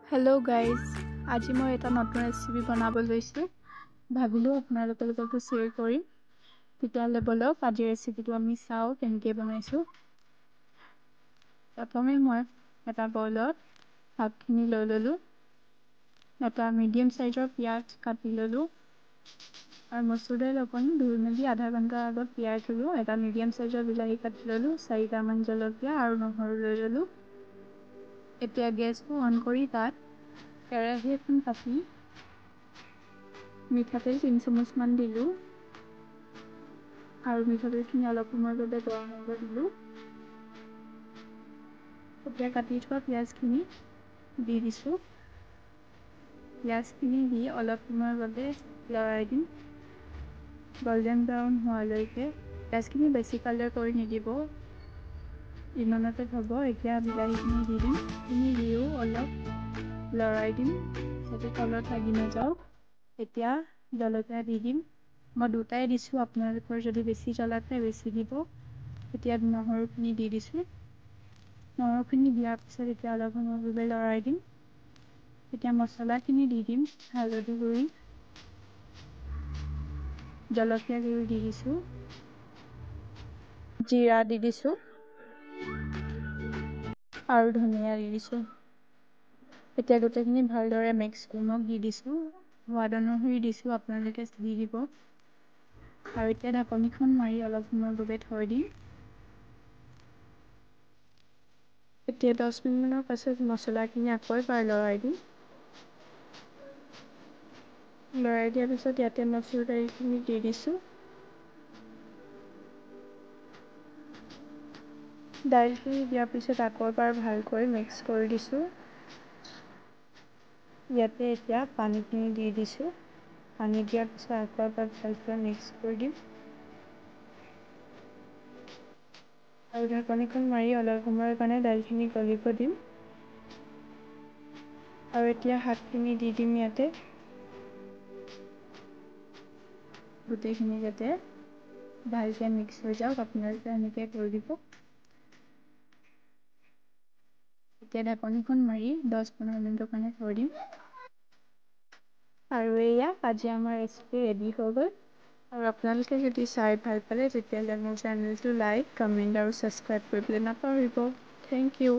Hello' guys, আজি মই এটা নতুন ৰেচিপি বনাব লৈছোঁ। ভাবিলোঁ আপোনালোকৰ লগতো শ্বেয়াৰ কৰিম। তেতিয়াহ'লে ব'লক আজি ৰেচিপিটো আমি চাওঁ কেনেকৈ বনাইছোঁ। প্ৰথমে মই এটা বইলত শাকখিনি লৈ ল'লোঁ। এটা মিডিয়াম চাইজৰ পিঁয়াজ কাটি ল'লোঁ আৰু মচুৰ দাইল অকণ ধুই মেলি আধা ঘণ্টাৰ আগত তিয়াই থলোঁ। এটা মিডিয়াম চাইজৰ বিলাহী কাটি ল'লোঁ, 4টামান জলকীয়া আৰু নহৰু লৈ ল'লোঁ। এতিয়া গেছটো অন কৰি তাত কেৰাহী এখন পাতি মিঠাতেল 3 চামুচমান দিলোঁ আৰু মিঠাতেলখিনি অলপ সময়ৰ বাবে গৰম হ'ব দিলোঁ। এতিয়া কাটি থোৱা পিঁয়াজখিনি দি দিছোঁ। পিঁয়াজখিনি দি অলপ সময়ৰ বাবে লৰাই দিম। গল্ডেন ব্ৰাউন হোৱালৈকে পিঁয়াজখিনি বেছি কালাৰ কৰি নিদিব, ইমানতে হ'ব। এতিয়া বিলাহীখিনি দি দিম। বিলাহীখিনি দিও অলপ লৰাই দিম যাতে তলত লাগি নাযাওক। এতিয়া জলকীয়া দি দিম। মই দুটাই দিছোঁ, আপোনালোকৰ যদি বেছি জ্বলা খায় বেছি দিব। এতিয়া নহৰুখিনি দি দিছোঁ। নহৰুখিনি দিয়াৰ পিছত এতিয়া অলপ সময়ৰ বাবে লৰাই দিম। এতিয়া মছলাখিনি দি দিম। হালধি গুড়ি, জলকীয়া গুড়ি দি দিছোঁ, জিৰা দি দিছোঁ আৰু ধনিয়া দি দিছোঁ। এতিয়া গোটেইখিনি ভালদৰে মিক্স কৰি মই দি দিছোঁ। সোৱাদ অনুসৰি দিছোঁ, আপোনালোকে দি দিব। আৰু এতিয়া ঢাকনিখন মাৰি অলপ সময়ৰ বাবে থৈ দিম। এতিয়া 10 মিনিটৰ পাছত মছলাখিনি আকৌ এবাৰ লৰাই দিম। লৰাই দিয়াৰ পিছত ইয়াতে মচুৰ দাইলখিনি দি দিছোঁ। দাইলখিনি দিয়াৰ পিছত আকৌ এবাৰ ভালকৈ মিক্স কৰি দিছোঁ। ইয়াতে এতিয়া পানীখিনি দি দিছোঁ। পানী দিয়াৰ পিছত আকৌ এবাৰ ভালকৈ মিক্স কৰি দিম। আৰু ঢাকনিখন মাৰি অলপ সময়ৰ কাৰণে দাইলখিনি গলিব দিম। আৰু এতিয়া শাকখিনি দি দিম ইয়াতে। গোটেইখিনি যাতে ভালকৈ মিক্স হৈ যাওক, আপোনালোকে এনেকৈ কৰি দিব। এতিয়া ঢাকনিখন মাৰি 10-15 মিনিটৰ কাৰণে থৈ দিম। আৰু এয়া আজি আমাৰ ৰেচিপি ৰেডি হৈ গ'ল। আৰু আপোনালোকে যদি চাই ভাল পালে তেতিয়াহ'লে মোৰ চেনেলটো লাইক, কমেণ্ট আৰু ছাবস্ক্ৰাইব কৰিবলৈ নাপাহৰিব। Thank U.